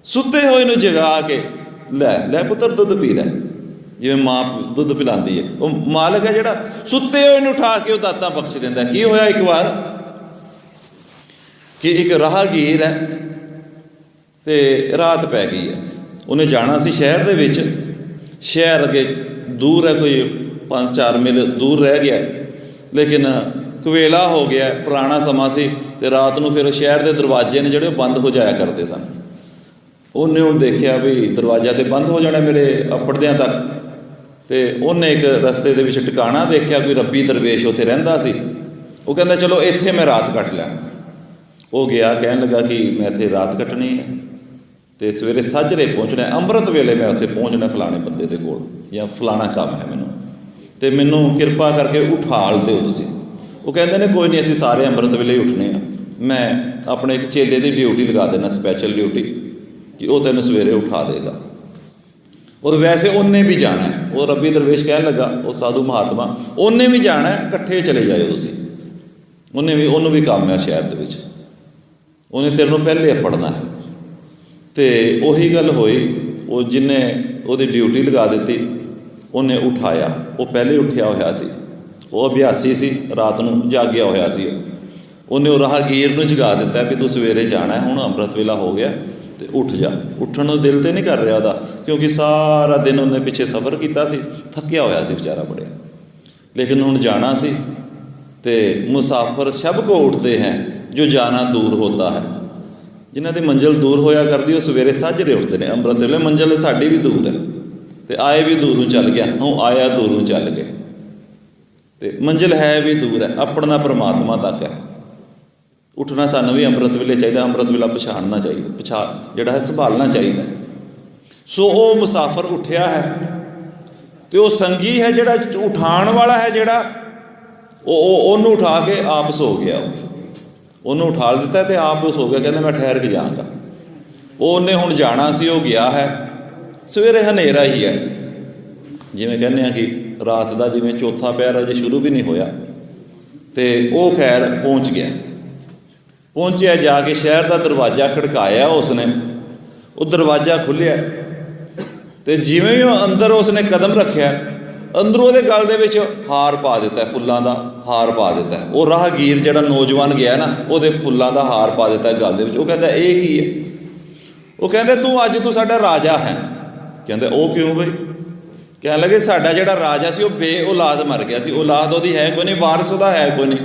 ਸੁੱਤੇ ਹੋਏ ਨੂੰ ਜਗਾ ਕੇ ਲੈ ਲੈ ਪੁੱਤਰ ਦੁੱਧ ਪੀ ਲੈ, ਜਿਵੇਂ ਮਾਂ ਦੁੱਧ ਪਿਲਾਉਂਦੀ ਹੈ। ਉਹ ਮਾਲਕ ਹੈ ਜਿਹੜਾ ਸੁੱਤੇ ਹੋਏ ਨੂੰ ਉਠਾ ਕੇ ਉਹ ਦਾਤਾਂ ਬਖਸ਼ ਦਿੰਦਾ। ਕੀ ਹੋਇਆ ਇੱਕ ਵਾਰ ਕਿ ਇੱਕ ਰਾਹਗੀਰ ਹੈ ਅਤੇ ਰਾਤ ਪੈ ਗਈ ਹੈ। ਉਹਨੇ ਜਾਣਾ ਸੀ ਸ਼ਹਿਰ ਦੇ ਵਿੱਚ, ਸ਼ਹਿਰ ਅੱਗੇ ਦੂਰ ਹੈ, ਕੋਈ 5-4 ਮੀਲ ਦੂਰ ਰਹਿ ਗਿਆ, ਲੇਕਿਨ ਕੁਵੇਲਾ ਹੋ ਗਿਆ, ਪੁਰਾਣਾ ਸਮਾਂ ਸੀ ਅਤੇ ਰਾਤ ਨੂੰ ਫਿਰ ਸ਼ਹਿਰ ਦੇ ਦਰਵਾਜ਼ੇ ਨੇ ਜਿਹੜੇ ਉਹ ਬੰਦ ਹੋ ਜਾਇਆ ਕਰਦੇ ਸਨ। ਉਹਨੇ ਹੁਣ ਦੇਖਿਆ ਵੀ ਦਰਵਾਜ਼ਾ ਤਾਂ ਬੰਦ ਹੋ ਜਾਣਾ ਮੇਰੇ ਅੱਪੜਦਿਆਂ ਤੱਕ, ਅਤੇ ਉਹਨੇ ਇੱਕ ਰਸਤੇ ਦੇ ਵਿੱਚ ਟਿਕਾਣਾ ਦੇਖਿਆ, ਕੋਈ ਰੱਬੀ ਦਰਵੇਸ਼ ਉੱਥੇ ਰਹਿੰਦਾ ਸੀ। ਉਹ ਕਹਿੰਦਾ ਚਲੋ ਇੱਥੇ ਮੈਂ ਰਾਤ ਕੱਟ ਲੈਣਾ। ਉਹ ਗਿਆ, ਕਹਿਣ ਲੱਗਾ ਕਿ ਮੈਂ ਇੱਥੇ ਰਾਤ ਕੱਟਣੀ ਹੈ ਅਤੇ ਸਵੇਰੇ ਸਾਜਰੇ ਪਹੁੰਚਣਾ, ਅੰਮ੍ਰਿਤ ਵੇਲੇ ਮੈਂ ਉੱਥੇ ਪਹੁੰਚਣਾ ਫਲਾਣੇ ਬੰਦੇ ਦੇ ਕੋਲ, ਜਾਂ ਫਲਾਣਾ ਕੰਮ ਹੈ ਮੈਨੂੰ, ਅਤੇ ਮੈਨੂੰ ਕਿਰਪਾ ਕਰਕੇ ਉਠਾਲ ਦਿਓ ਤੁਸੀਂ। ਉਹ ਕਹਿੰਦੇ ਨੇ ਕੋਈ ਨਹੀਂ, ਅਸੀਂ ਸਾਰੇ ਅੰਮ੍ਰਿਤ ਵੇਲੇ ਹੀ ਉੱਠਣੇ ਆ, ਮੈਂ ਆਪਣੇ ਇੱਕ ਚੇਲੇ ਦੀ ਡਿਊਟੀ ਲਗਾ ਦੇਣਾ, ਸਪੈਸ਼ਲ ਡਿਊਟੀ, ਕਿ ਉਹ ਤੈਨੂੰ ਸਵੇਰੇ ਉਠਾ ਦੇਗਾ। ਔਰ ਵੈਸੇ ਉਹਨੇ ਵੀ ਜਾਣਾ, ਉਹ ਰੱਬੀ ਦਰਵੇਸ਼ ਕਹਿਣ ਲੱਗਾ, ਉਹ ਸਾਧੂ ਮਹਾਤਮਾ, ਉਹਨੇ ਵੀ ਜਾਣਾ, ਇਕੱਠੇ ਚਲੇ ਜਾਇਓ ਤੁਸੀਂ। ਉਹਨੂੰ ਵੀ ਕੰਮ ਹੈ ਸ਼ਹਿਰ ਦੇ ਵਿੱਚ, ਉਹਨੇ ਤੇਰੇ ਨੂੰ ਪਹਿਲੇ ਪੜ੍ਹਨਾ ਹੈ। ਅਤੇ ਉਹੀ ਗੱਲ ਹੋਈ, ਉਹ ਜਿਹਨੇ ਉਹਦੀ ਡਿਊਟੀ ਲਗਾ ਦਿੱਤੀ, ਉਹਨੇ ਉਠਾਇਆ। ਉਹ ਪਹਿਲੇ ਉੱਠਿਆ ਹੋਇਆ ਸੀ, ਉਹ ਅਭਿਆਸੀ ਸੀ, ਰਾਤ ਨੂੰ ਜਾਗਿਆ ਹੋਇਆ ਸੀ। ਉਹਨੇ ਉਹ ਰਾਹਗੀਰ ਨੂੰ ਜਗਾ ਦਿੱਤਾ ਵੀ ਤੂੰ ਸਵੇਰੇ ਜਾਣਾ, ਹੁਣ ਅੰਮ੍ਰਿਤ ਵੇਲਾ ਹੋ ਗਿਆ ਅਤੇ ਉੱਠ ਜਾ। ਉੱਠਣ ਨੂੰ ਦਿਲ ਤਾਂ ਨਹੀਂ ਕਰ ਰਿਹਾ ਉਹਦਾ, ਕਿਉਂਕਿ ਸਾਰਾ ਦਿਨ ਉਹਨੇ ਪਿੱਛੇ ਸਫ਼ਰ ਕੀਤਾ ਸੀ, ਥੱਕਿਆ ਹੋਇਆ ਸੀ ਵਿਚਾਰਾ ਬੜਿਆ, ਲੇਕਿਨ ਹੁਣ ਜਾਣਾ ਸੀ। ਅਤੇ ਮੁਸਾਫਰ ਸਭ ਕੋ ਉੱਠਦੇ ਹੈ ਜੋ ਜਾਣਾ ਦੂਰ ਹੋਤਾ ਹੈ। ਜਿਨ੍ਹਾਂ ਦੀ ਮੰਜ਼ਿਲ ਦੂਰ ਹੋਇਆ ਕਰਦੀ ਉਹ ਸਵੇਰੇ ਸਾਜਰੇ ਉੱਠਦੇ ਨੇ ਅੰਮ੍ਰਿਤ ਵੇਲੇ। ਮੰਜ਼ਿਲ ਸਾਡੀ ਵੀ ਦੂਰ ਹੈ ਅਤੇ ਆਏ ਵੀ ਦੂਰੋਂ ਚੱਲ ਗਿਆ, ਹੁਣ ਆਇਆ ਦੂਰੋਂ ਚੱਲ ਗਏ, ਅਤੇ ਮੰਜ਼ਿਲ ਹੈ ਵੀ ਦੂਰ ਹੈ, ਆਪਣਾ ਪਰਮਾਤਮਾ ਤੱਕ ਹੈ। ਉੱਠਣਾ ਸਾਨੂੰ ਵੀ ਅੰਮ੍ਰਿਤ ਵੇਲੇ ਚਾਹੀਦਾ, ਅੰਮ੍ਰਿਤ ਵੇਲਾ ਪਛਾਣਨਾ ਚਾਹੀਦਾ, ਜਿਹੜਾ ਹੈ ਸੰਭਾਲਣਾ ਚਾਹੀਦਾ। ਸੋ ਉਹ ਮੁਸਾਫਰ ਉੱਠਿਆ ਹੈ, ਅਤੇ ਉਹ ਸੰਗੀ ਹੈ ਜਿਹੜਾ ਉਠਾਉਣ ਵਾਲਾ ਹੈ, ਜਿਹੜਾ ਉਹਨੂੰ ਉਠਾ ਕੇ ਆਪ ਸੋ ਗਿਆ। ਉਹਨੂੰ ਉਠਾ ਦਿੱਤਾ ਅਤੇ ਆਪ ਉਹ ਸੋ ਗਿਆ, ਕਹਿੰਦਾ ਮੈਂ ਠਹਿਰ ਕੇ ਜਾਵਾਂਗਾ। ਉਹਨੇ ਹੁਣ ਜਾਣਾ ਸੀ, ਉਹ ਗਿਆ ਹੈ। ਸਵੇਰੇ ਹਨੇਰਾ ਹੀ ਹੈ, ਜਿਵੇਂ ਕਹਿੰਦੇ ਹਾਂ ਕਿ ਰਾਤ ਦਾ ਜਿਵੇਂ ਚੌਥਾ ਪਹਿਰ ਅਜੇ ਸ਼ੁਰੂ ਵੀ ਨਹੀਂ ਹੋਇਆ, ਅਤੇ ਉਹ ਖੈਰ ਪਹੁੰਚ ਗਿਆ। ਪਹੁੰਚਿਆ, ਜਾ ਕੇ ਸ਼ਹਿਰ ਦਾ ਦਰਵਾਜ਼ਾ ਖੜਕਾਇਆ ਉਸਨੇ, ਉਹ ਦਰਵਾਜ਼ਾ ਖੁੱਲ੍ਹਿਆ, ਅਤੇ ਜਿਵੇਂ ਹੀ ਉਹ ਅੰਦਰ ਉਸਨੇ ਕਦਮ ਰੱਖਿਆ, ਅੰਦਰੋਂ ਉਹਦੇ ਗਲ ਦੇ ਵਿੱਚ ਹਾਰ ਪਾ ਦਿੱਤਾ, ਫੁੱਲਾਂ ਦਾ ਹਾਰ ਪਾ ਦਿੱਤਾ। ਉਹ ਰਾਹਗੀਰ ਜਿਹੜਾ ਨੌਜਵਾਨ ਗਿਆ ਨਾ, ਉਹਦੇ ਫੁੱਲਾਂ ਦਾ ਹਾਰ ਪਾ ਦਿੱਤਾ ਗਲ ਦੇ ਵਿੱਚ। ਉਹ ਕਹਿੰਦਾ ਇਹ ਕੀ ਹੈ? ਉਹ ਕਹਿੰਦੇ ਤੂੰ ਸਾਡਾ ਰਾਜਾ ਹੈ। ਕਹਿੰਦੇ ਉਹ ਕਿਉਂ ਬਈ? ਕਹਿਣ ਲੱਗੇ ਸਾਡਾ ਜਿਹੜਾ ਰਾਜਾ ਸੀ ਉਹ ਬੇ ਔਲਾਦ ਮਰ ਗਿਆ ਸੀ, ਔਲਾਦ ਉਹਦੀ ਹੈ ਕੋਈ ਨਹੀਂ, ਵਾਰਿਸ ਉਹਦਾ ਹੈ ਕੋਈ ਨਹੀਂ।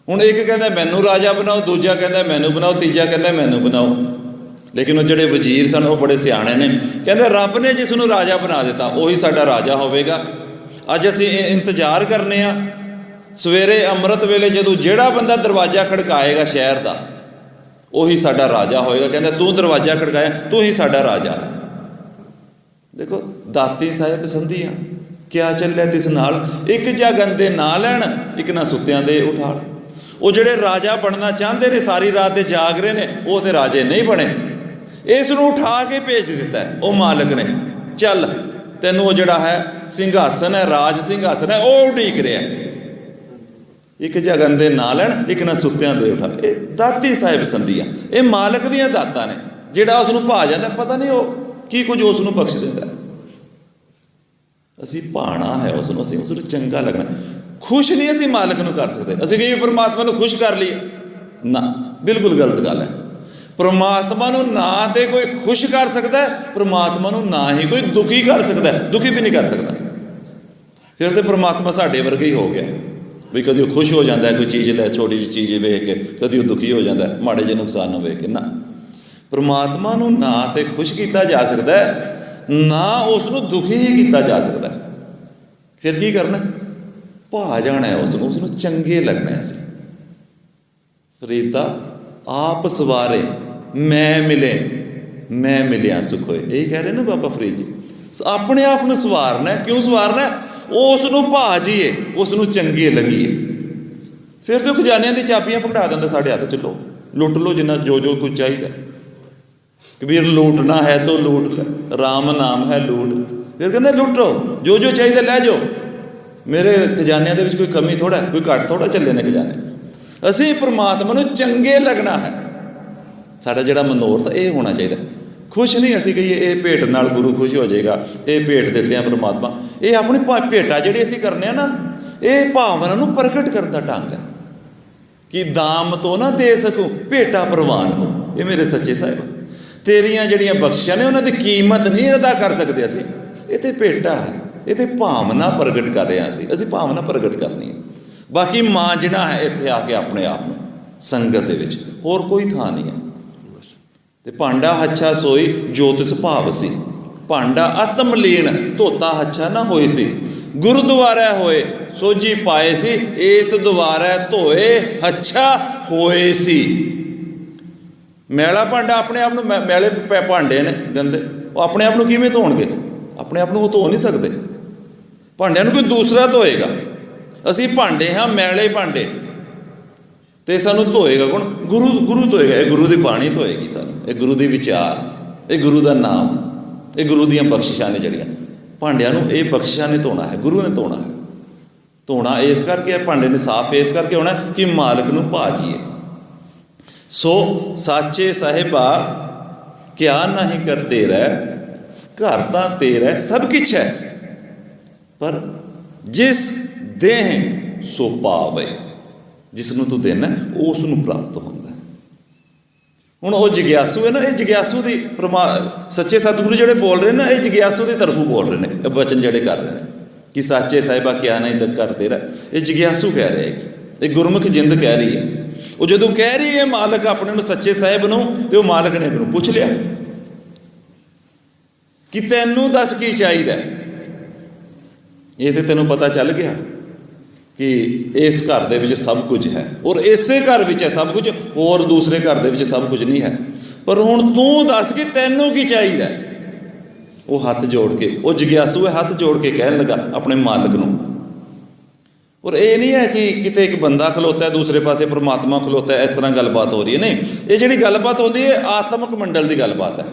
ਹੁਣ ਇੱਕ ਕਹਿੰਦਾ ਮੈਨੂੰ ਰਾਜਾ ਬਣਾਓ, ਦੂਜਾ ਕਹਿੰਦਾ ਮੈਨੂੰ ਬਣਾਓ, ਤੀਜਾ ਕਹਿੰਦਾ ਮੈਨੂੰ ਬਣਾਓ। ਲੇਕਿਨ ਉਹ ਜਿਹੜੇ ਵਜ਼ੀਰ ਸਨ ਉਹ ਬੜੇ ਸਿਆਣੇ ਨੇ, ਕਹਿੰਦੇ ਰੱਬ ਨੇ ਜਿਸ ਨੂੰ ਰਾਜਾ ਬਣਾ ਦਿੱਤਾ ਉਹੀ ਸਾਡਾ ਰਾਜਾ ਹੋਵੇਗਾ। ਅੱਜ ਅਸੀਂ ਇੰਤਜ਼ਾਰ ਕਰਨੇ ਆ, ਸਵੇਰੇ ਅੰਮ੍ਰਿਤ ਵੇਲੇ ਜਦੋਂ ਜਿਹੜਾ ਬੰਦਾ ਦਰਵਾਜ਼ਾ ਖੜਕਾਏਗਾ ਸ਼ਹਿਰ ਦਾ, ਉਹੀ ਸਾਡਾ ਰਾਜਾ ਹੋਏਗਾ। ਕਹਿੰਦਾ ਤੂੰ ਦਰਵਾਜ਼ਾ ਖੜਕਾਇਆ, ਤੂੰ ਹੀ ਸਾਡਾ ਰਾਜਾ ਹੈ। ਦੇਖੋ ਦਾਤੀ ਸਾਹਿਬ ਸੰਧੀਆਂ ਕਿਆ ਚੱਲਿਆ ਤਿਸ ਨਾਲ, ਇੱਕ ਜਗਨ ਦੇ ਨਾ ਲੈਣ, ਇੱਕ ਨਾ ਸੁੱਤਿਆਂ ਦੇ ਉਠਾਲ। ਉਹ ਜਿਹੜੇ ਰਾਜਾ ਬਣਨਾ ਚਾਹੁੰਦੇ ਨੇ, ਸਾਰੀ ਰਾਤ ਦੇ ਜਾਗ ਰਹੇ ਨੇ, ਉਹ ਤੇ ਰਾਜੇ ਨਹੀਂ ਬਣੇ। ਇਸ ਨੂੰ ਉਠਾ ਕੇ ਭੇਜ ਦਿੱਤਾ ਉਹ ਮਾਲਕ ਨੇ, ਚੱਲ ਤੈਨੂੰ ਉਹ ਜਿਹੜਾ ਹੈ ਸਿੰਘਾਸਨ ਹੈ, ਰਾਜ ਸਿੰਘਾਸਨ ਹੈ, ਉਹ ਉਡੀਕ ਰਿਹਾ। ਇੱਕ ਜਗਨ ਦੇ ਨਾ ਲੈਣ, ਇੱਕ ਨਾ ਸੁੱਤਿਆਂ ਦੇ ਉਠਾ। ਇਹ ਦਾਤੀ ਸਾਹਿਬ ਸੰਧੀਆਂ, ਇਹ ਮਾਲਕ ਦੀਆਂ ਦਾਤਾਂ ਨੇ। ਜਿਹੜਾ ਉਸ ਨੂੰ ਭਾ ਜਾਂਦਾ, ਪਤਾ ਨਹੀਂ ਉਹ ਕੀ ਕੁਝ ਉਸ ਨੂੰ ਬਖਸ਼ ਦਿੰਦਾ। ਅਸੀਂ ਭਾਣਾ ਹੈ ਉਸ ਨੂੰ, ਅਸੀਂ ਉਸ ਨੂੰ ਚੰਗਾ ਲੱਗਣਾ। ਖੁਸ਼ ਨਹੀਂ ਅਸੀਂ ਮਾਲਕ ਨੂੰ ਕਰ ਸਕਦੇ। ਅਸੀਂ ਕਹੀਏ ਪਰਮਾਤਮਾ ਨੂੰ ਖੁਸ਼ ਕਰ ਲਈਏ, ਨਾ, ਬਿਲਕੁਲ ਗਲਤ ਗੱਲ ਹੈ। ਪਰਮਾਤਮਾ ਨੂੰ ਨਾ ਤੇ ਕੋਈ ਖੁਸ਼ ਕਰ ਸਕਦਾ, ਪਰਮਾਤਮਾ ਨੂੰ ਨਾ ਹੀ ਕੋਈ ਦੁਖੀ ਕਰ ਸਕਦਾ, ਦੁਖੀ ਵੀ ਨਹੀਂ ਕਰ ਸਕਦਾ। ਫਿਰ ਤਾਂ ਪਰਮਾਤਮਾ ਸਾਡੇ ਵਰਗਾ ਹੀ ਹੋ ਗਿਆ ਵੀ ਕਦੀ ਉਹ ਖੁਸ਼ ਹੋ ਜਾਂਦਾ ਕੋਈ ਚੀਜ਼ ਲੈ, ਛੋਟੀ ਜਿਹੀ ਚੀਜ਼ ਵੇਖ ਕੇ, ਕਦੀ ਉਹ ਦੁਖੀ ਹੋ ਜਾਂਦਾ ਮਾੜੇ ਜਿਹੇ ਨੁਕਸਾਨ ਨੂੰ ਵੇਖ ਕੇ। ਨਾ, ਪਰਮਾਤਮਾ ਨੂੰ ਨਾ ਤੇ ਖੁਸ਼ ਕੀਤਾ ਜਾ ਸਕਦਾ, ਨਾ ਉਸ ਨੂੰ ਦੁਖੀ ਹੀ ਕੀਤਾ ਜਾ ਸਕਦਾ। ਫਿਰ ਕੀ ਕਰਨਾ? ਭਾ ਜਾਣਾ ਉਸ ਨੂੰ ਚੰਗੇ ਲੱਗਣਾ। ਅਸੀਂ ਫਰੀਦਾ ਆਪ ਸਵਾਰੇ ਮੈਂ ਮਿਲਿਆ ਸੁਖ ਹੋਏ, ਇਹੀ ਕਹਿ ਰਹੇ ਨਾ ਬਾਬਾ ਫਰੀਦ ਜੀ। ਆਪਣੇ ਆਪ ਨੂੰ ਸਵਾਰਨਾ। ਕਿਉਂ ਸਵਾਰਨਾ? ਉਸ ਨੂੰ ਭਾ ਜੀਏ, ਉਸ ਨੂੰ ਚੰਗੇ ਲੱਗੀਏ। ਫਿਰ ਤਾਂ ਖਜ਼ਾਨਿਆਂ ਦੀ ਚਾਬੀਆਂ ਪਕੜਾ ਦਿੰਦਾ ਸਾਡੇ ਹੱਥ 'ਚ, ਲਓ ਲੁੱਟ ਲਓ ਜਿੰਨਾ ਜੋ ਕੁਝ ਚਾਹੀਦਾ। ਕਬੀਰ ਲੂਟਣਾ ਹੈ ਤਾਂ ਲੂਟ ਲੈ, ਰਾਮ ਨਾਮ ਹੈ ਲੂਟ। ਫਿਰ ਕਹਿੰਦੇ ਲੁੱਟੋ, ਜੋ ਚਾਹੀਦਾ ਲੈ ਜਾਓ। ਮੇਰੇ ਖਜ਼ਾਨਿਆਂ ਦੇ ਵਿੱਚ ਕੋਈ ਕਮੀ ਥੋੜ੍ਹਾ, ਕੋਈ ਘੱਟ ਥੋੜ੍ਹਾ ਚੱਲੇ ਨੇ ਖਜ਼ਾਨੇ। ਅਸੀਂ ਪਰਮਾਤਮਾ ਨੂੰ ਚੰਗੇ ਲੱਗਣਾ ਹੈ। ਸਾਡਾ ਜਿਹੜਾ ਮਨੋਰਥ ਇਹ ਹੋਣਾ ਚਾਹੀਦਾ। खुश नहीं असीं कहिए ये भेंट नाल गुरु खुश हो जाएगा, ये भेंट दिते हैं परमात्मा। ये अपनी भेंटा जिहड़ी असीं करने ना, ये भावना नूं प्रगट करन दा ढंग है कि दाम तो ना दे सकूँ, भेंटा प्रवान हो। ये मेरे सच्चे साहिब तेरियां जिहड़ियां बख्शिशां ने उन्हां दी कीमत नहीं अदा कर सकदे असीं। ये ते भेंटा है, ये ते भावना प्रगट कर रहे हैं असीं भावना प्रगट करनी है। बाकी मांजना है इत्थे आके अपने आप नूं संगत दे विच, होर कोई थां नहीं है। ते भांडा हच्छा सोई जो तिस भाव सी, भांडा आत्मलीन धोता हच्छा ना होई सी। गुरुद्वारा होए सोझी पाए सी, एत द्वारा धोए हच्छा होए सी। मैला भांडा अपने आप नूं मैले भांडे ने गंदे, वो अपने आप नूं किवें धोणगे? अपने आप नूं वो धो नहीं सकते। भांडिਆਂ ਨੂੰ कोई दूसरा धोएगा। असीं भांडे हाँ मैले भांडे, तो सानू धोएगा कौन? गुरु धोएगा। ये गुरु की बाणी धोएगी सानू, ये गुरु के विचार, ये गुरु का नाम, ये गुरु दियां बख्शिशां ने जिहड़ियां। भांडिਆਂ नूं ये बख्शिशां ने धोना है, गुरु ने धोना है। धोना इस करके भांडे ने साफ इस करके होना कि मालक नूं भाजीए। सो साचे साहिबा क्या नहीं करते रह, घर तां तेरा सब कुछ है, पर जिस देह सो पावे। जिसनों तू देना उस नूं प्राप्त होंदा है। हुण वो जग्यासू है ना, ये जग्यासू की सच्चे सतगुरु जिहड़े बोल रहे ना, ये जग्यासू की तरफों बोल रहे हैं। बचन जिहड़े कर रहे हैं कि साचे साहिबा क्या नहीं तक कर तेरा, ये जग्यासू कह रहे हैं, ये गुरमुख जिंद कह रही है। वो जो कह रही है मालक अपने नूं सच्चे साहिब नूं, ते वो मालक ने अपनों पुछ लिया कि तैनूं दस की चाहिए। ये तो तैनूं पता चल गया कि इस घर दे विच सब कुछ है, और इसे घर विच है सब कुछ, और दूसरे घर दे विच सब कुछ नहीं है। पर हुण तू दस कि तैनूं की चाहिए। वो हथ जोड़ के, वो जग्यासू है, हथ जोड़ के कहन लगा अपने मालक नूं। और ये नहीं है कि किते एक बंदा खलोता है, दूसरे पासे परमात्मा खलोता है, इस तरह गलबात हो रही है। नहीं, ये जिहड़ी गलबात होती है आत्मक मंडल की गलबात है।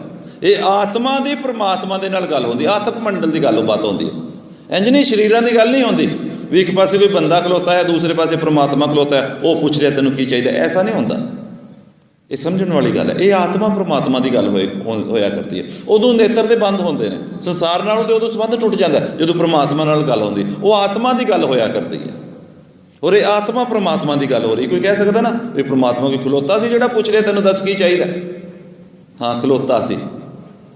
ये आत्मा की परमात्मा के नाल गल होंदी, आत्मक मंडल की गलबात होंदी है। इंज नहीं शरीरां की गल नहीं होंदी भी एक पासे कोई बंदा खलोता है, दूसरे पासे परमात्मा खलोता है, वो पूछ रहा तेनों की चाहिए। ऐसा नहीं होंदा, ये समझण वाली गल है। ये आत्मा परमात्मा की गल होया करती है। उदों नेत्र ते बंद होंदे ने, संसार नालों तो उदों संबंध टुट जाता है जदों परमात्मा नाल गल होंदी। वो आत्मा की गल होया करती है, और ये आत्मा परमात्मा की गल हो रही। कोई कह सकता ना भी परमात्मा कोई खलोता सी जिहड़ा पुछ रहा तेनों दस की चाहिए। हाँ खलोता सी,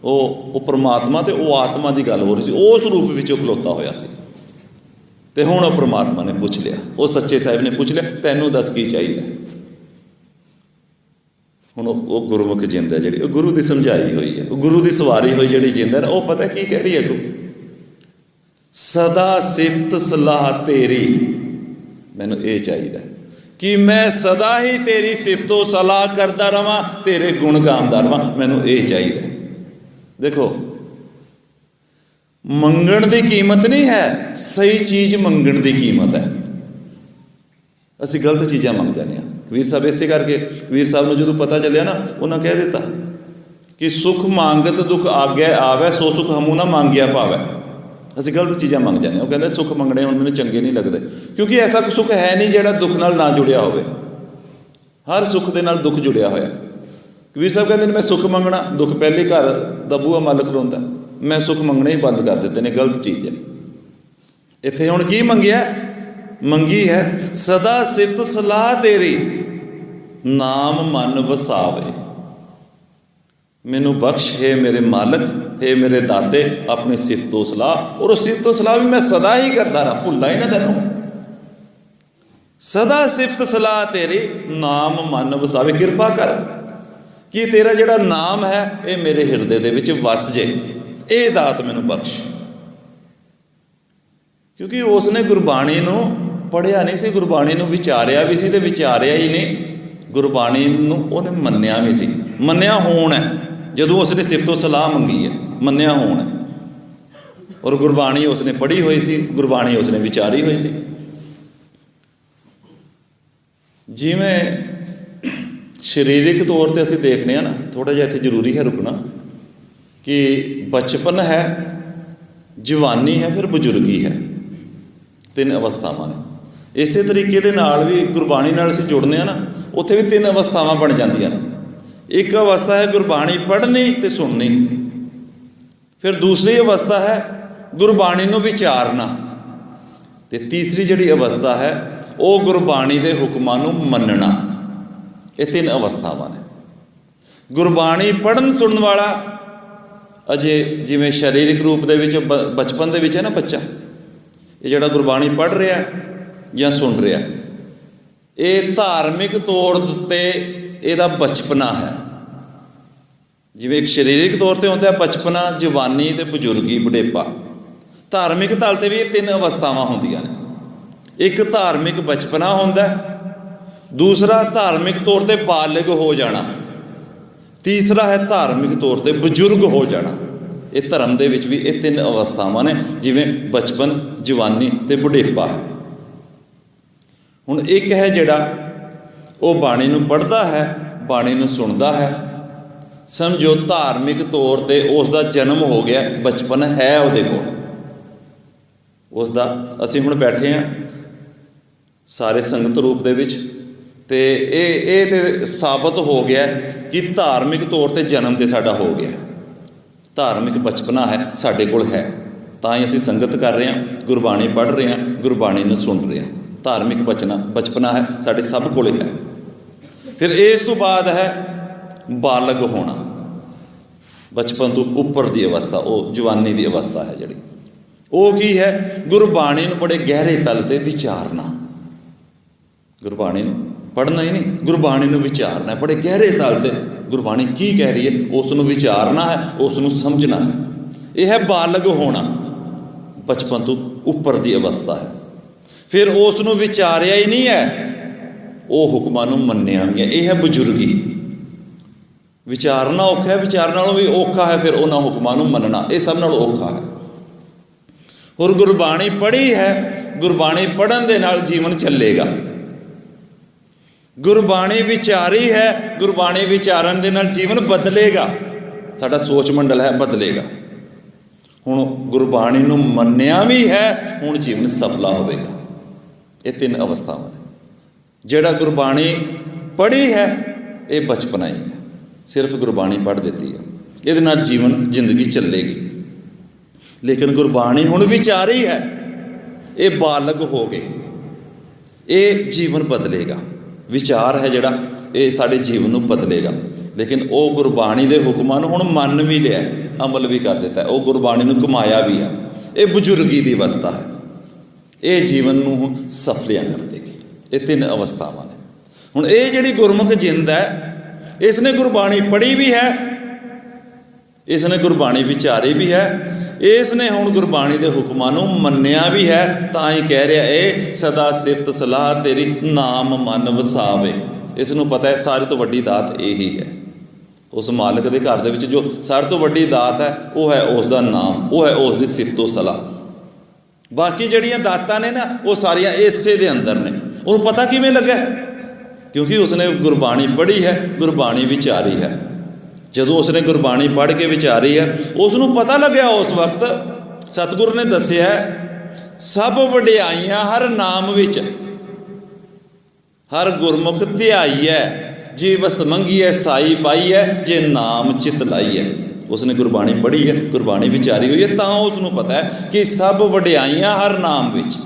वो परमात्मा ते वो आत्मा की गल हो रही सी, उस रूप में खलोता होया सी। ते हुण वो परमात्मा ने पूछ लिया, वो सच्चे साहिब ने पूछ लिया तैनूं दस की चाहिए। हुण वो गुरमुख जिंद है जिहड़ी, गुरु की समझाई हुई है, गुरु की सवारी हुई जिहड़ी जिंद है, वो पता की कह रही है अगों, सदा सिफत सलाह तेरी। मैनूं ये चाहिए कि मैं सदा ही तेरी सिफतो सलाह करता रवां, तेरे गुण गांदा रवां। मैनूं ये चाहिए। देखो, मंगण की कीमत नहीं है, सही चीज़ मंगण की कीमत है। असीं गलत चीज़ां मंग जाने। कबीर साहब इसे करके, कबीर साहब ने जो पता चलिया ना, उन्हें कह दिता कि सुख मांगत दुख आगे आवे, सो सुख हमू ना मांगिया पावे। असीं गलत चीज़ां मंग जाने। वो कहते सुख मंगने हुण मैनूं चंगे नहीं लगते, क्योंकि ऐसा सुख है नहीं जिहड़ा दुख नाल ना जुड़िया होवे। हर सुख दे नाल दुख जुड़िया होया। कबीर साहब कहते मैं सुख मंगना, दुख पहले घर दा बूहा मालक रोंदा, मैं सुख मंगने ही बंद कर दिते ने, गलत चीज़ है। इत्थे हुण की मंगिया? मंगी है सदा सिफत सलाह तेरी, नाम मन वसावे। मैनू बख्श है मेरे मालक, है मेरे दाते, अपनी सिफतो सलाह। और सिफतो सलाह भी मैं सदा ही करता रहा, भुला ही ना तैनूं। सदा सिफत सलाह तेरी, नाम मन वसावे। कृपा कर कि तेरा जिहड़ा नाम है ये मेरे हिरदे दे विच वस जे, ये दात मैनू बख्श। क्योंकि उसने गुरबाणी नूं पढ़िया नहीं सी, गुरबाणी नूं विचारिया भी सी, ते विचारिया ही नहीं, गुरबाणी नूं उहने मन्निया भी सी। मन्निया होण है जदों उसने सिफतो सलाह मंगी है, मन्निया होण है। और गुरबाणी उसने पढ़ी हुई सी, गुरबाणी उसने विचारी हुई सी। जिवें शरीरिक तौर पर असीं देखने ना, थोड़ा जिहा इत्थे जरूरी है रुकना, कि बचपन है, जवानी है, फिर बजुर्गी है, तीन अवस्थावां ने। इस तरीके दे नाल भी गुरबाणी नाल असीं जुड़ने ना, उत्थे भी तीन अवस्थावां बन जांदियां ने एक अवस्था है गुरबाणी पढ़नी ते सुननी, फिर दूसरी अवस्था है गुरबाणी नूं विचारना, ते तीसरी जिहड़ी अवस्था है वो गुरबाणी दे हुक्मां नूं मनना। ये तीन अवस्थावां ने। गुरबाणी पढ़न सुनन वाला अजे जिवें शरीरिक रूप दे विच बचपन दे विच है ना बच्चा, ये जिहड़ा गुरबाणी पढ़ रहा जां सुन रहा, ये धार्मिक तौर ते इहदा बचपना है। जिवें एक शरीरिक तौर पर होंदा बचपना, जवानी ते बजुर्गी, बुढ़ेपा। धार्मिक तल ते भी ये तीन अवस्थावां होंदियां ने। एक धार्मिक बचपना होंदा, दूसरा धार्मिक तौर पर बालिग हो जाना, तीसरा है धार्मिक तौर पर बजुर्ग हो जाना। ये धर्म दे विच भी ये तीन अवस्थावां ने, जिवें बचपन, जवानी ते बुढ़ेपा है। हुण एक है जिहड़ा वो बाणी नूं पढ़दा है, बाणी नूं सुणदा है, समझो धार्मिक तौर पर उसका जन्म हो गया, बचपन है उहदे कोल उसका। असीं हुण बैठे हैं सारे संगत रूप दे विच, ते ये ते साबित हो गया कि धार्मिक तौर पर जन्म तो साडा हो गया, धार्मिक बचपना है साडे कोल है, तां ही असीं संगत कर रहे हैं, गुरबाणी पढ़ रहे हैं, गुरबाणी नूं सुन रहे हैं। धार्मिक बचपना है साडे सब कोल है। फिर इस तो बाद है बालग होना, बचपन तो उपर की अवस्था, वो जवानी की अवस्था है जिहड़ी। वो की है, गुरबाणी नूं बड़े गहरे तल ते विचारना। गुरबाणी नूं पढ़ना ही नहीं, गुरबाणी नूं विचारना है बड़े गहरे तल ते। गुरबाणी की कह रही है उसनूं विचारना है, उसनूं समझना है। यह है बालग होना, बचपन तो उपर की अवस्था है। फिर उसनूं विचारिया ही नहीं है, वो हुक्मां नूं मन्निया भी है, यह है बजुर्गी। विचारना औखा है, विचारना नालों भी औखा है फिर उन्हां हुक्मां नूं मनना, ये सब नालों औखा है। और गुरबाणी पढ़ी है, गुरबाणी पढ़न दे नाल जीवन चलेगा। गुरबाणी विचारी है, गुरबाणी विचारन दे नाल जीवन बदलेगा, साडा सोच मंडल है बदलेगा। हुण गुरबाणी नूं मन्निया भी है, हुण जीवन सफला होवेगा। ये तीन अवस्थावां ने। जिहड़ा गुरबाणी पढ़ी है ये बचपना ही है, सिर्फ गुरबाणी पढ़ देती है, ये नाल जीवन जिंदगी चलेगी। लेकिन गुरबाणी हुण विचारी है, ये बालग हो गए, ये जीवन बदलेगा। विचार है जिहड़ा ये साडे जीवन नूं बदलेगा। लेकिन वो गुरबाणी दे हुक्मां नूं हुण मन भी लिया, अमल भी कर दिता है, वो गुरबाणी नूं कमाया भी है। ये बजुर्गी की अवस्था है, ये जीवन नूं सफलिया कर देगी। ये तीन अवस्थावां ने। हुण ये जिहड़ी गुरमुख जिंद है, इसने गुरबाणी पढ़ी भी है, इसने गुरबाणी विचारी भी है, इसने हुण गुरबाणी दे हुक्मां नूं मन्निया भी है। तां ही कह रहा है सदा सिफत सलाह तेरी नाम मन वसावे। इसनूं पता है सारे तो वड्डी दात यही है। उस मालिक के घर दे विच जो सारे तो वड्डी दात है वो है उसका नाम, वो है उसकी सिफतो सलाह। बाकी जिहड़ियां दातां ने ना वो सारियां इसे दे अंदर ने। उन्होंने पता किवें लगा? क्योंकि उसने गुरबाणी पढ़ी है, गुरबाणी विचारी है। जदों उसने गुरबाणी पढ़ के विचारी है, उसनूं पता लग्या उस वक्त सतगुरु ने दस्सिया सब वडियाइयां हर नाम विच, हर गुरमुख ध्याई है, जे वस्त मंगी है साई पाई है, जे नाम चित लाई है। उसने गुरबाणी पढ़ी है, गुरबाणी विचारी हुई है, तां उसनूं पता है कि सब वडियाइयां हर नाम विच,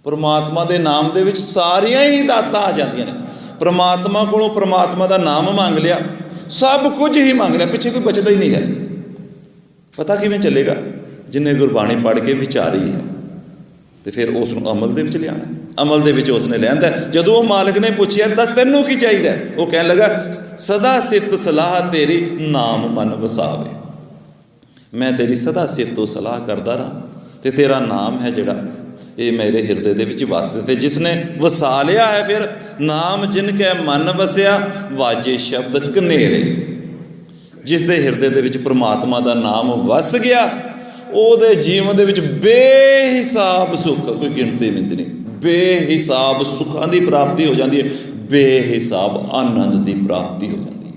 परमात्मा दे नाम दे विच सारियां ही दातां आ जांदियां ने। परमात्मा कोलों परमात्मा दा नाम मंग लिया, सब कुछ ही मंग लिया, पिछे कोई बचता ही नहीं है। पता किवें चलेगा? जिन्हें गुरबाणी पढ़ के विचारी है तो फिर उसनूं अमल दे विच लियाना, अमल दे विच उसने लिआंदा। जदों वो मालिक ने पूछिया दस तैनूं की चाहिए, वो कहन लगा सदा सिफत सलाह तेरी नाम मन वसावे। मैं तेरी सदा सिफतो सलाह करदा रहा ते तेरा नाम है जिहड़ा ये मेरे हिरदे दे विच वसदे। ते जिसने वसा लिया है फिर नाम जिनके मन वसिया वाजे शब्द कनेरे। जिस दे हिरदे दे विच परमात्मा दा नाम वस गया, ਉਹਦੇ जीवन ਦੇ ਵਿੱਚ बेहिसाब सुख, कोई गिनती मिंद नहीं, बेहिसाब सुखां की प्राप्ति हो जाती है, बेहिसाब आनंद की प्राप्ति हो जाती है।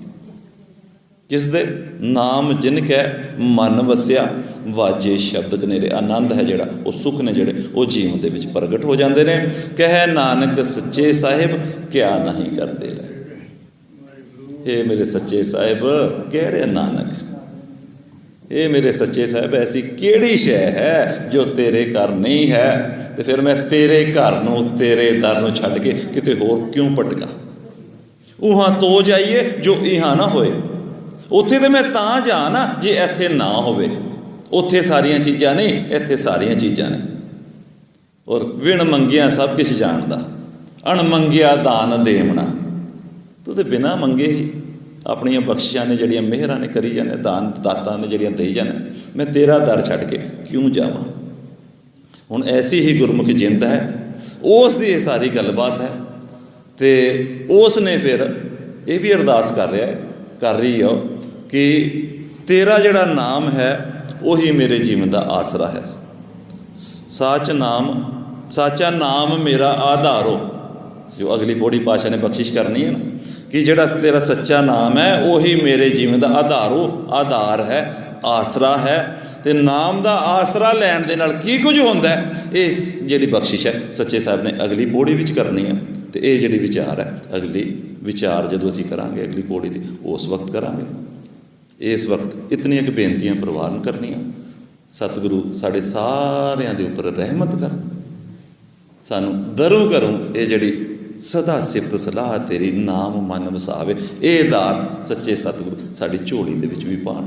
जिस दे नाम जिन कै मन वसिया वाजे शब्द कनेरे। आनंद है जिहड़ा, वो सुख ने जिहड़े वो जीवन दे विच प्रगट हो जाते हैं। कह नानक सच्चे साहिब क्या नहीं करते रहे। हे मेरे सच्चे साहिब कह रहे नानक, ਇਹ ਮੇਰੇ ਸੱਚੇ ਸਾਹਿਬ ਐਸੀ ਕਿਹੜੀ ਸ਼ੈ ਹੈ ਜੋ ਤੇਰੇ ਘਰ ਨਹੀਂ ਹੈ, ਤੇ ਫਿਰ ਮੈਂ ਤੇਰੇ ਘਰ ਨੂੰ ਤੇਰੇ ਦਰ ਨੂੰ ਛੱਡ ਕੇ ਕਿਤੇ ਹੋਰ ਕਿਉਂ ਭਟਕਾਂ। ਉਹਾਂ ਤੋ ਜਾਈਏ ਜੋ ਇਹਾਂ ਨਾ ਹੋਏ। ਉੱਥੇ ਤਾਂ ਮੈਂ ਤਾਂ ਜਾ ਨਾ ਜੇ ਇੱਥੇ ਨਾ ਹੋਵੇ। ਉੱਥੇ ਸਾਰੀਆਂ ਚੀਜ਼ਾਂ ਨਹੀਂ, ਇੱਥੇ ਸਾਰੀਆਂ ਚੀਜ਼ਾਂ ਨੇ। ਔਰ ਵਿਣ ਮੰਗਿਆ ਸਭ ਕੁਛ ਜਾਣਦਾ, ਅਣ ਮੰਗਿਆ ਦਾਨ ਦੇਵਣਾ। ਤੂੰ ਤਾਂ ਬਿਨਾਂ ਮੰਗੇ ਹੀ ਆਪਣੀਆਂ ਬਖਸ਼ਿਸ਼ਾਂ ਨੇ ਜਿਹੜੀਆਂ ਮਿਹਰਾਂ ਨੇ ਕਰੀ ਜਾਂਦੇ, ਦਾਨ ਦਾਤਾਂ ਨੇ ਜਿਹੜੀਆਂ ਦੇਈ ਜਾਂਦੇ, ਮੈਂ ਤੇਰਾ ਦਰ ਛੱਡ ਕੇ ਕਿਉਂ ਜਾਵਾਂ। ਹੁਣ ਐਸੀ ਹੀ ਗੁਰਮੁਖੀ ਜਿੰਦ ਹੈ, ਉਸ ਦੀ ਇਹ ਸਾਰੀ ਗੱਲਬਾਤ ਹੈ। ਅਤੇ ਉਸ ਨੇ ਫਿਰ ਇਹ ਵੀ ਅਰਦਾਸ ਕਰ ਰਹੀ ਹੋ ਕਿ ਤੇਰਾ ਜਿਹੜਾ ਨਾਮ ਹੈ ਉਹੀ ਮੇਰੇ ਜੀਵਨ ਦਾ ਆਸਰਾ ਹੈ। ਸਾਚਾ ਨਾਮ ਮੇਰਾ ਆਧਾਰੋ, ਜੋ ਅਗਲੀ ਪੌੜੀ ਪਾਤਸ਼ਾਹ ਨੇ ਬਖਸ਼ਿਸ਼ ਕਰਨੀ ਹੈ ਨਾ, ਕਿ ਜਿਹੜਾ ਤੇਰਾ ਸੱਚਾ ਨਾਮ ਹੈ ਉਹੀ ਮੇਰੇ ਜੀਵਨ ਦਾ ਆਧਾਰ ਹੈ, ਆਸਰਾ ਹੈ। ਅਤੇ ਨਾਮ ਦਾ ਆਸਰਾ ਲੈਣ ਦੇ ਨਾਲ ਕੀ ਕੁਝ ਹੁੰਦਾ ਹੈ, ਇਹ ਜਿਹੜੀ ਬਖਸ਼ਿਸ਼ ਹੈ ਸੱਚੇ ਸਾਹਿਬ ਨੇ ਅਗਲੀ ਪੌੜੀ ਵਿੱਚ ਕਰਨੀ ਹੈ। ਅਤੇ ਇਹ ਜਿਹੜੀ ਵਿਚਾਰ ਹੈ, ਅਗਲੀ ਵਿਚਾਰ ਜਦੋਂ ਅਸੀਂ ਕਰਾਂਗੇ ਅਗਲੀ ਪੌੜੀ ਦੀ, ਉਸ ਵਕਤ ਕਰਾਂਗੇ। ਇਸ ਵਕਤ ਇਤਨੀਆਂ ਕੁ ਬੇਨਤੀਆਂ ਪ੍ਰਵਾਨ ਕਰਨੀਆਂ। ਸਤਿਗੁਰੂ ਸਾਡੇ ਸਾਰਿਆਂ ਦੇ ਉੱਪਰ ਰਹਿਮਤ ਕਰ, ਸਾਨੂੰ ਦਰੂ ਕਰੂੰ ਇਹ ਜਿਹੜੀ ਸਦਾ ਸਿਫਤ ਸਲਾਹ ਤੇਰੀ ਨਾਮ ਮਨ ਵਸਾਵੇ। ਇਹ ਦਾਤ ਸੱਚੇ ਸਤਿਗੁਰੂ ਸਾਡੀ ਝੋਲੀ ਦੇ ਵਿੱਚ ਵੀ ਪਾਉਣ।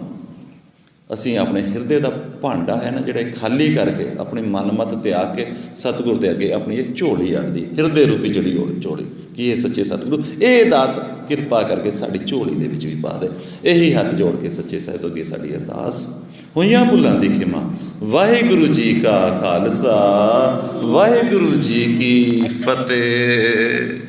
ਅਸੀਂ ਆਪਣੇ ਹਿਰਦੇ ਦਾ ਭਾਂਡਾ ਹੈ ਨਾ ਜਿਹੜਾ ਖਾਲੀ ਕਰਕੇ, ਆਪਣੀ ਮਨਮਤ ਤਿਆਗ ਕੇ ਸਤਿਗੁਰ ਦੇ ਅੱਗੇ ਆਪਣੀ ਇਹ ਝੋਲੀ ਅੜਦੀ, ਹਿਰਦੇ ਰੂਪੀ ਜਿਹੜੀ ਝੋਲੀ, ਕਿ ਇਹ ਸੱਚੇ ਸਤਿਗੁਰੂ ਇਹ ਦਾਤ ਕਿਰਪਾ ਕਰਕੇ ਸਾਡੀ ਝੋਲੀ ਦੇ ਵਿੱਚ ਵੀ ਪਾ ਦੇ। ਇਹੀ ਹੱਥ ਜੋੜ ਕੇ ਸੱਚੇ ਸਾਹਿਬ ਅੱਗੇ ਸਾਡੀ ਅਰਦਾਸ। ਹੋਈਆਂ ਭੁੱਲਾਂ ਦੀ ਖਿਮਾ। ਵਾਹਿਗੁਰੂ ਜੀ ਕਾ ਖਾਲਸਾ, ਵਾਹਿਗੁਰੂ ਜੀ ਕੀ ਫਤਿਹ।